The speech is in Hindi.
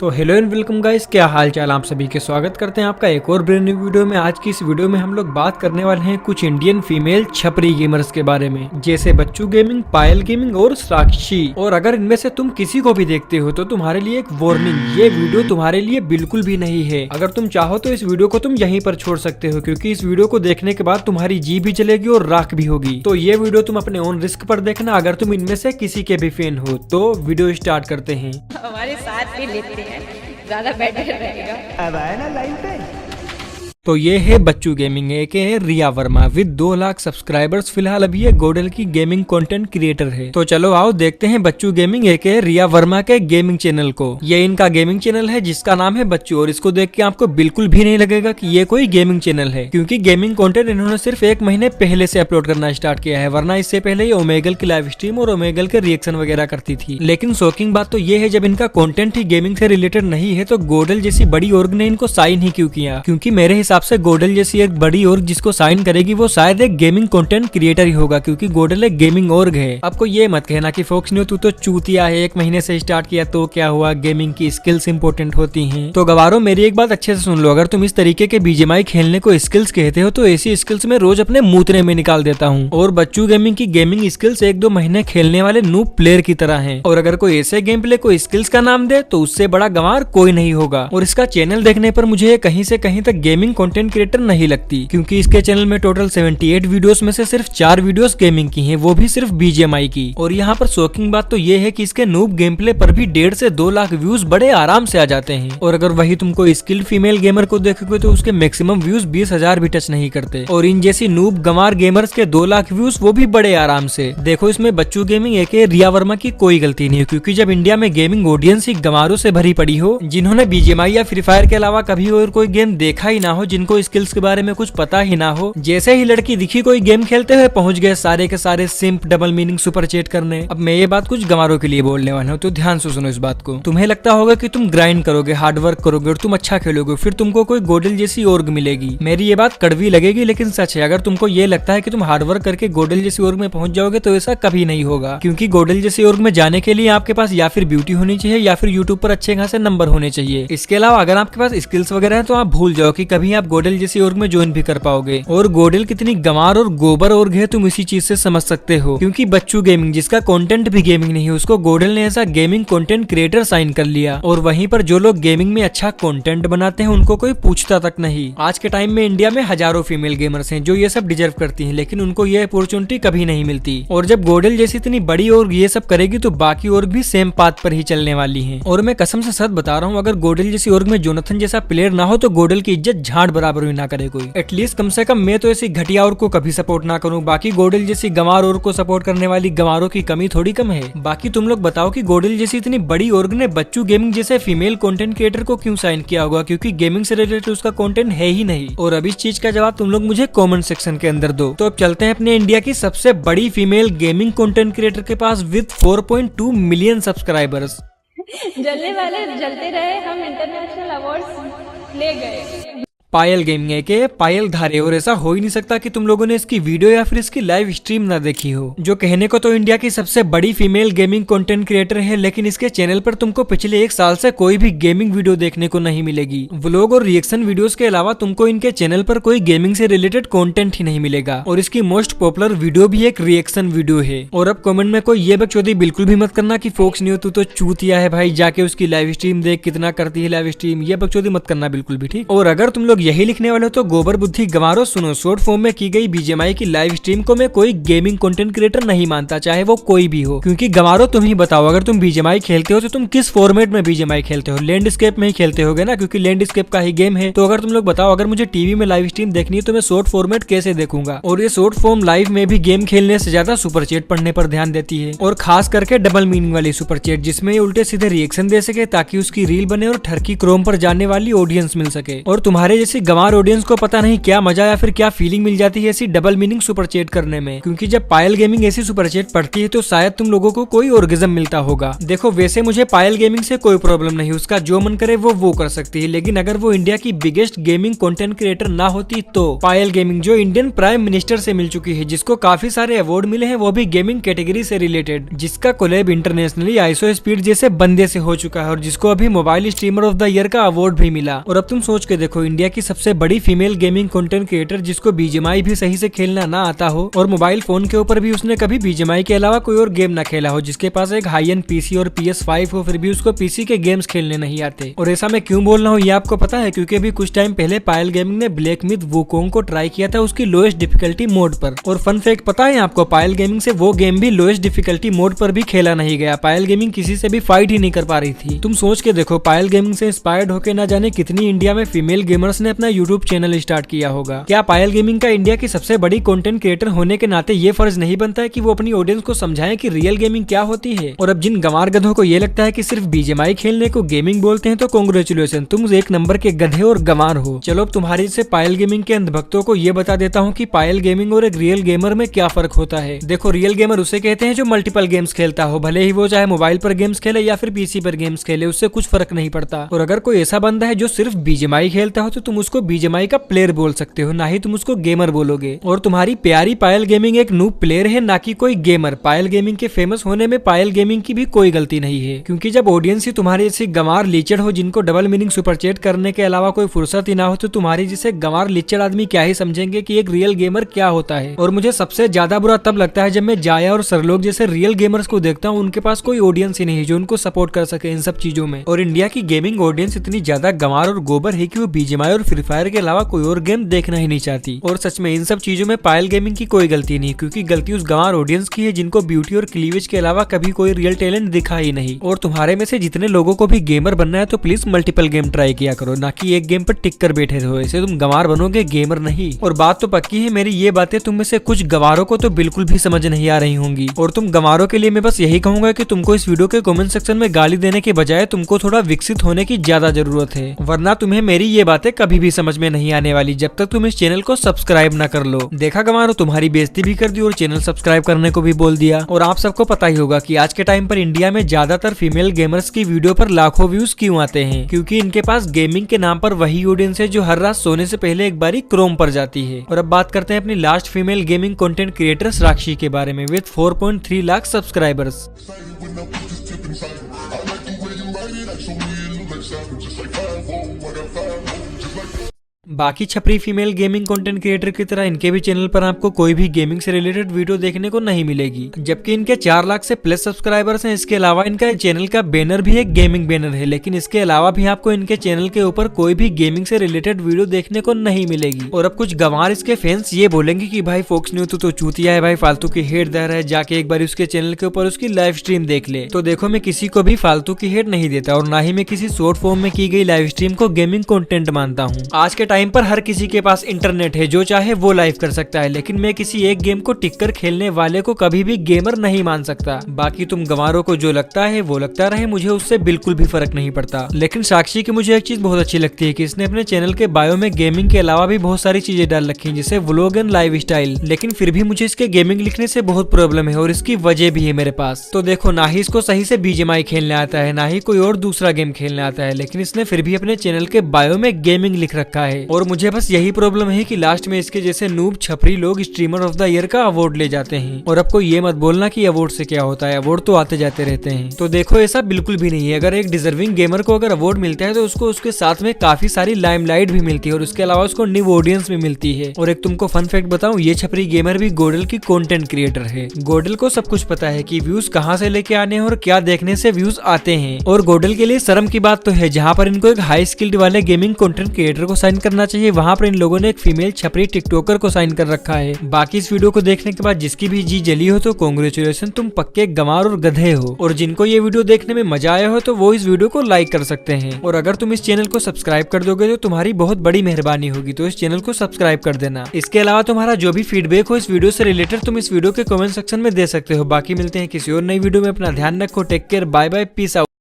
तो हेलो एंड वेलकम गाइस, क्या हाल चाल। आप सभी के स्वागत करते हैं आपका एक और ब्रांड न्यू वीडियो में। आज की इस वीडियो में हम लोग बात करने वाले हैं कुछ इंडियन फीमेल छपरी गेमर्स के बारे में, जैसे बच्चू गेमिंग, पायल गेमिंग और साक्षी। और अगर इनमें से तुम किसी को भी देखते हो तो तुम्हारे लिए एक वार्निंग, ये वीडियो तुम्हारे लिए बिल्कुल भी नहीं है। अगर तुम चाहो तो इस वीडियो को तुम यहीं पर छोड़ सकते हो, क्योंकि इस वीडियो को देखने के बाद तुम्हारी जी भी जलेगी और राख भी होगी। तो ये वीडियो तुम अपने ओन रिस्क पर देखना। अगर तुम इनमें से किसी के भी फैन हो तो वीडियो स्टार्ट करते हैं। हमारे साथ भी लेते हैं, ज्यादा बेटर रहेगा। अब आए ना लाइन पे। तो ये है बच्चू गेमिंग, एक है रिया वर्मा विद 2 लाख सब्सक्राइबर्स। फिलहाल अभी ये गोडल की गेमिंग कंटेंट क्रिएटर है। तो चलो आओ देखते हैं बच्चू गेमिंग एक है रिया वर्मा के गेमिंग चैनल को। ये इनका गेमिंग चैनल है जिसका नाम है बच्चू, और इसको देख के आपको बिल्कुल भी नहीं लगेगा कि ये कोई गेमिंग चैनल है, क्योंकि गेमिंग कंटेंट इन्होंने सिर्फ 1 महीने पहले से अपलोड करना स्टार्ट किया है। वरना इससे पहले ये ओमेगल की लाइव स्ट्रीम और ओमेगल के रिएक्शन वगैरह करती थी। लेकिन शॉकिंग बात तो ये है, जब इनका कंटेंट ही गेमिंग से रिलेटेड नहीं है तो गोडल जैसी बड़ी ऑर्ग ने इनको साइन ही क्यों किया। क्योंकि मेरे हिसाब से गोडल जैसी एक बड़ी ऑर्ग जिसको साइन करेगी वो शायद एक गेमिंग कंटेंट क्रिएटर ही होगा, क्योंकि गोडल एक गेमिंग ऑर्ग है। आपको ये मत कहना कि फोक्स न्यू तू तो चूतिया है, 1 महीने से स्टार्ट किया तो क्या हुआ, गेमिंग की स्किल्स इंपॉर्टेंट होती हैं। तो गवारो मेरी एक बात अच्छे से सुन लो, अगर तुम इस तरीके के बीजीएमआई खेलने को स्किल्स कहते हो तो ऐसी स्किल्स में रोज अपने मूतने में निकाल देता हूँ। और बच्चू गेमिंग की गेमिंग स्किल्स 1-2 महीने खेलने वाले नूब प्लेयर की तरह है। और अगर कोई ऐसे गेम प्ले को स्किल्स का नाम दे तो उससे बड़ा गंवार कोई नहीं होगा। और इसका चैनल देखने पर मुझे कहीं से कहीं तक गेमिंग कंटेंट क्रिएटर नहीं लगती, क्योंकि इसके चैनल में टोटल 78 वीडियोस में से सिर्फ 4 वीडियोस गेमिंग की हैं, वो भी सिर्फ बीजीएमआई की। और यहाँ पर शॉकिंग बात तो ये है कि इसके नूब गेम प्ले पर भी 1.5 से 2 लाख व्यूज बड़े आराम से आ जाते हैं। और अगर वही तुमको स्किल्ड फीमेल गेमर को देखोगे तो उसके मैक्सिमम व्यूज 20,000 भी टच नहीं करते। और इन जैसी नूब गंवार गेमर्स के 2 लाख व्यूज वो भी बड़े आराम से। देखो इसमें बच्चू गेमिंग एक रिया वर्मा की कोई गलती नहीं है, क्योंकि जब इंडिया में गेमिंग ऑडियंस ही गंवारों से भरी पड़ी हो, जिन्होंने बीजीएमआई या फ्री फायर के अलावा कभी और कोई गेम देखा ही ना हो, जिनको स्किल्स के बारे में कुछ पता ही ना हो, जैसे ही लड़की दिखी कोई गेम खेलते हुए पहुंच गए सारे के सारे सिंप डबल मीनिंग सुपर चैट करने। अब मैं ये बात कुछ गंवारों के लिए बोलने वाला हूँ, तो ध्यान से सुनो इस बात को। तुम्हें लगता होगा कि तुम ग्राइंड करोगे, हार्डवर्क करोगे और तुम अच्छा खेलोगे, फिर तुमको कोई गोडल जैसी ऑर्ग मिलेगी। मेरी ये बात कड़वी लगेगी लेकिन सच है। अगर तुमको ये लगता है कि तुम हार्डवर्क करके गोडल जैसी ऑर्ग में पहुंच जाओगे तो ऐसा कभी नहीं होगा, क्योंकि गोडल जैसी ऑर्ग में जाने के लिए आपके पास या फिर ब्यूटी होनी चाहिए या फिर यूट्यूब पर अच्छे खासे नंबर होने चाहिए। इसके अलावा अगर आपके पास स्किल्स वगैरह है तो आप भूल जाओ कि कभी आप गोडल जैसी ऑर्ग में ज्वाइन भी कर पाओगे। और गोडल कितनी गंवार और गोबर ऑर्ग है तुम इसी चीज से समझ सकते हो, क्योंकि बच्चू गेमिंग जिसका कंटेंट भी गेमिंग नहीं है, उसको गोडल ने ऐसा गेमिंग कंटेंट क्रिएटर साइन कर लिया। और वहीं पर जो लोग गेमिंग में अच्छा कंटेंट बनाते हैं उनको कोई पूछता तक नहीं। आज के टाइम में इंडिया में हजारों फीमेल गेमर्स हैं जो ये सब डिजर्व करती हैं, लेकिन उनको ये अपॉर्चुनिटी कभी नहीं मिलती। और जब गोडल जैसी इतनी बड़ी ऑर्ग ये सब करेगी तो बाकी ऑर्ग भी सेम पाथ पर ही चलने वाली है। और मैं कसम से सच बता रहा हूँ, अगर गोडल जैसी ऑर्ग में जोनाथन जैसा प्लेयर ना हो तो गोडल की इज्जत झाड़ बराबर भी ना करे कोई। एटलीस्ट कम से कम मैं तो ऐसी घटिया ऑर्ग को कभी सपोर्ट ना करूं। बाकी गोडल जैसी गंवार ऑर्ग को सपोर्ट करने वाली गंवारों की कमी थोड़ी कम है। बाकी तुम लोग बताओ कि गोडल जैसी इतनी बड़ी ऑर्ग ने बच्चू गेमिंग जैसे फीमेल कंटेंट क्रिएटर को क्यों साइन किया होगा, क्योंकि गेमिंग से रिलेटेड उसका कंटेंट है ही नहीं। और अब इस चीज का जवाब तुम लोग मुझे कमेंट सेक्शन के अंदर दो। तो अब चलते हैं अपने इंडिया की सबसे बड़ी फीमेल गेमिंग कंटेंट क्रिएटर के पास विद 4.2 मिलियन सब्सक्राइबर्स। जलने वाले जलते रहे, हम इंटरनेशनल अवार्ड्स ले गए। पायल गेमिंग है के पायल धारे। और ऐसा हो ही नहीं सकता कि तुम लोगों ने इसकी वीडियो या फिर इसकी लाइव स्ट्रीम ना देखी हो। जो कहने को तो इंडिया की सबसे बड़ी फीमेल गेमिंग कंटेंट क्रिएटर है, लेकिन इसके चैनल पर तुमको पिछले 1 साल से कोई भी गेमिंग वीडियो देखने को नहीं मिलेगी। व्लॉग और रिएक्शन वीडियोस के अलावा तुमको इनके चैनल पर कोई गेमिंग से रिलेटेड कंटेंट ही नहीं मिलेगा। और इसकी मोस्ट पॉपुलर वीडियो भी एक रिएक्शन वीडियो है। और अब कमेंट में कोई ये बकचोदी बिल्कुल भी मत करना कि फोक्स न्यू तू तो चूतिया है भाई, जाके उसकी लाइव स्ट्रीम देख, कितना करती है लाइव स्ट्रीम। ये बकचोदी मत करना बिल्कुल भी, ठीक। और अगर तुम लोग यही लिखने वाले हो तो गोबर बुद्धि गंवारो सुनो, शॉर्ट फॉर्म में की गई बीजीएमआई की लाइव स्ट्रीम को मैं कोई गेमिंग कंटेंट क्रिएटर नहीं मानता, चाहे वो कोई भी हो। क्योंकि गंवारो तुम ही बताओ, अगर तुम बीजीएमआई खेलते हो तो तुम किस फॉर्मेट में बीजीएमआई खेलते हो? लैंडस्केप में ही खेलते होगे ना, क्योंकि लैंडस्केप का ही गेम है। तो अगर तुम लोग बताओ, अगर मुझे टीवी में लाइव स्ट्रीम देखनी है तो मैं शॉर्ट फॉर्मेट कैसे देखूंगा? और ये शॉर्ट फॉर्म लाइव में भी गेम खेलने से ज्यादा सुपर चैट पढ़ने पर ध्यान देती है, और खास करके डबल मीनिंग वाली सुपर चैट, जिसमें ये उल्टे सीधे रिएक्शन दे सके ताकि उसकी रील बने और ठरकी क्रोम पर जाने वाली ऑडियंस मिल सके। और तुम्हारे जैसे जैसी गंवार ऑडियंस को पता नहीं क्या मजा या फिर क्या फीलिंग मिल जाती है ऐसी डबल मीनिंग सुपर चैट करने में, क्योंकि जब पायल गेमिंग ऐसी सुपर चैट पढ़ती है तो शायद तुम लोगों को कोई ऑर्गेज्म मिलता होगा। देखो वैसे मुझे पायल गेमिंग से कोई प्रॉब्लम नहीं, उसका जो मन करे वो कर सकती है, लेकिन अगर वो इंडिया की बिगेस्ट गेमिंग कंटेंट क्रिएटर ना होती तो पायल गेमिंग जो इंडियन प्राइम मिनिस्टर से मिल चुकी है, जिसको काफी सारे अवार्ड मिले हैं वो भी गेमिंग कैटेगरी से रिलेटेड, जिसका कोलैब इंटरनेशनली आईसो स्पीड जैसे बंदे से हो चुका है और जिसको अभी mobile streamer of the year का अवार्ड भी मिला। और अब तुम सोच के देखो, इंडिया की सबसे बड़ी फीमेल गेमिंग कंटेंट क्रिएटर जिसको बीजीएमआई भी सही से खेलना ना आता हो और मोबाइल फोन के ऊपर भी उसने कभी बीजीएमआई के अलावा कोई और गेम ना खेला हो, जिसके पास एक हाई एंड पीसी और PS5 हो फिर भी उसको पीसी के गेम्स खेलने नहीं आते। और ऐसा मैं क्यों बोल रहा हूँ ये आपको पता है, क्योंकि अभी कुछ टाइम पहले पायल गेमिंग ने ब्लैक मिथ वुकोंग को ट्राई किया था उसकी लोएस्ट डिफिकल्टी मोड पर। और फन फैक्ट पता है आपको, पायल गेमिंग से वो गेम भी लोएस्ट डिफिकल्टी मोड पर भी खेला नहीं गया। पायल गेमिंग किसी से भी फाइट ही नहीं कर पा रही थी। तुम सोच के देखो, पायल गेमिंग से इंस्पायर्ड होकर ना जाने कितनी इंडिया में फीमेल गेमर्स ने अपना यूट्यूब चैनल स्टार्ट किया होगा। क्या पायल गेमिंग का इंडिया की सबसे बड़ी कंटेंट क्रिएटर होने के नाते ये फर्ज नहीं बनता है कि वो अपनी ऑडियंस को समझाएं कि रियल गेमिंग क्या होती है? और अब जिन गंवार गधों को ये लगता है कि सिर्फ बीजीएमआई खेलने को गेमिंग बोलते हैं तो कांग्रेचुलेशन, तुम एक नंबर के गधे और गंवार हो। चलो अब तुम्हारी से पायल गेमिंग के अंधभक्तों को ये बता देता हूँ कि पायल गेमिंग और एक रियल गेमर में क्या फर्क होता है। देखो, रियल गेमर उसे कहते हैं जो मल्टीपल गेम्स खेलता हो, भले ही वो चाहे मोबाइल पर गेम्स खेले या फिर पीसी पर गेम्स खेले, उससे कुछ फर्क नहीं पड़ता। और अगर कोई ऐसा बंदा है जो सिर्फ बीजीएमआई खेलता हो तो तुम उसको बीजीएमआई का प्लेयर बोल सकते हो, ना ही तुम उसको गेमर बोलोगे। और तुम्हारी प्यारी पायल गेमिंग एक नूब प्लेयर है, ना कि कोई गेमर। पायल गेमिंग के फेमस होने में पायल गेमिंग की भी कोई गलती नहीं है, क्योंकि जब ऑडियंस ही तुम्हारी जैसी गंवार लीचड़ हो जिनको डबल मीनिंग सुपर चैट करने के अलावा कोई फुर्सत ही ना हो, तो तुम्हारी जैसे गंवार लीचड़ आदमी क्या ही समझेंगे कि एक रियल गेमर क्या होता है। और मुझे सबसे ज्यादा बुरा तब लगता है जब मैं जाया और सरलोक जैसे रियल गेमर्स को देखता हूँ, उनके पास कोई ऑडियंस ही नहीं जो उनको सपोर्ट कर सके इन सब चीजों में। और इंडिया की गेमिंग ऑडियंस इतनी ज्यादा गंवार और गोबर है कि वो बीजीएमआई और फ्री फायर के अलावा कोई और गेम देखना ही नहीं चाहती। और सच में इन सब चीजों में पायल गेमिंग की कोई गलती नहीं, क्योंकि गलती उस गंवार ऑडियंस की है जिनको ब्यूटी और क्लीवेज के अलावा कभी कोई रियल टैलेंट दिखा ही नहीं। और तुम्हारे में से जितने लोगों को भी गेमर बनना है तो प्लीज मल्टीपल गेम ट्राई किया करो, ना कि एक गेम पर टिक कर बैठे रहो, ऐसे तुम गंवार बनोगे, गेमर नहीं। और बात तो पक्की है, मेरी ये बातें तुम में से कुछ गंवारों को तो बिल्कुल भी समझ नहीं आ रही होंगी। और तुम गंवारों के लिए मैं बस यही कहूंगा कि तुमको इस वीडियो के कमेंट सेक्शन में गाली देने के बजाय तुमको थोड़ा विकसित होने की ज्यादा जरूरत है, वरना तुम्हें मेरी ये बातें कभी भी समझ में नहीं आने वाली जब तक तुम इस चैनल को सब्सक्राइब ना कर लो। देखा गंवारो, तुम्हारी बेइज्जती भी कर दी और चैनल सब्सक्राइब करने को भी बोल दिया। और आप सबको पता ही होगा कि आज के टाइम पर इंडिया में ज्यादातर फीमेल गेमर्स की वीडियो पर लाखों व्यूज क्यों आते हैं, क्योंकि इनके पास गेमिंग के नाम पर वही ऑडियंस है जो हर रात सोने से पहले एक बारी क्रोम पर जाती है। और अब बात करते हैं अपनी last female gaming content creator Sakshi के बारे में, विद 4.3 लाख सब्सक्राइबर्स। बाकी छपरी फीमेल गेमिंग कंटेंट क्रिएटर की तरह इनके भी चैनल पर आपको कोई भी गेमिंग से रिलेटेड वीडियो देखने को नहीं मिलेगी, जबकि इनके 4 लाख से प्लस सब्सक्राइबर्स हैं। इसके अलावा इनका चैनल का बैनर भी एक गेमिंग बैनर है, लेकिन इसके अलावा भी आपको इनके चैनल के ऊपर कोई भी गेमिंग से रिलेटेड वीडियो देखने को नहीं मिलेगी। और अब कुछ गंवार इसके फैंस ये बोलेंगे कि भाई फोक्स न्यूज तो चूतिया है भाई, फालतू की हेट दे रहा है, जाके एक बार उसके चैनल के ऊपर उसकी लाइव स्ट्रीम देख ले। तो देखो, मैं किसी को भी फालतू की हेट नहीं देता और ना ही मैं किसी शॉर्ट फॉर्म में की गई लाइव स्ट्रीम को गेमिंग कंटेंट मानता हूँ। आज के टाइम पर हर किसी के पास इंटरनेट है, जो चाहे वो लाइव कर सकता है, लेकिन मैं किसी एक गेम को टिक कर खेलने वाले को कभी भी गेमर नहीं मान सकता। बाकी तुम गंवारों को जो लगता है वो लगता रहे, मुझे उससे बिल्कुल भी फर्क नहीं पड़ता। लेकिन साक्षी की मुझे एक चीज बहुत अच्छी लगती है कि इसने अपने चैनल के बायो में गेमिंग के अलावा भी बहुत सारी चीजें डाल रखी हैं, जैसे व्लॉग एंड लाइव स्टाइल। लेकिन फिर भी मुझे इसके गेमिंग लिखने से बहुत प्रॉब्लम है और इसकी वजह भी है मेरे पास। तो देखो, ना ही इसको सही से बीजीएमआई खेलने आता है, ना ही कोई और दूसरा गेम खेलने आता है, लेकिन इसने फिर भी अपने चैनल के बायो में गेमिंग लिख रखा है। और मुझे बस यही प्रॉब्लम है कि लास्ट में इसके जैसे नूब छपरी लोग स्ट्रीमर ऑफ द ईयर का अवार्ड ले जाते हैं। और अब कोई ये मत बोलना कि अवार्ड से क्या होता है, अवार्ड तो आते जाते रहते हैं। तो देखो, ऐसा बिल्कुल भी नहीं है। अगर एक डिजर्विंग गेमर को अगर अवार्ड मिलता है तो उसको उसके साथ में काफी सारी लाइमलाइट भी मिलती है और उसके अलावा उसको न्यू ऑडियंस भी मिलती है। और एक तुमको फन फैक्ट बताऊं, ये छपरी गेमर भी गोडल की कंटेंट क्रिएटर है। गोडल को सब कुछ पता है कि व्यूज कहां से लेके आने हैं और क्या देखने से व्यूज आते हैं। और गोडल के लिए शर्म की बात तो है, जहां पर इनको एक हाई स्किल्ड वाले गेमिंग कंटेंट क्रिएटर को साइन करना चाहिए, वहां पर इन लोगों ने एक फीमेल छपरी टिकटॉकर को साइन कर रखा है। बाकी इस वीडियो को देखने के बाद जिसकी भी जी जली हो तो कांग्रेचुलेशन, तुम पक्के गंवार और गधे हो। और जिनको ये वीडियो देखने में मजा आया हो तो वो इस वीडियो को लाइक कर सकते हैं। और अगर तुम इस चैनल को सब्सक्राइब कर दोगे तो तुम्हारी बहुत बड़ी मेहरबानी होगी, तो इस चैनल को सब्सक्राइब कर देना। इसके अलावा तुम्हारा जो भी फीडबैक हो इस वीडियो से रिलेटेड तुम इस वीडियो के कमेंट सेक्शन में दे सकते हो। बाकी मिलते हैं किसी और नई वीडियो में, अपना ध्यान रखो, take care, bye bye, peace out.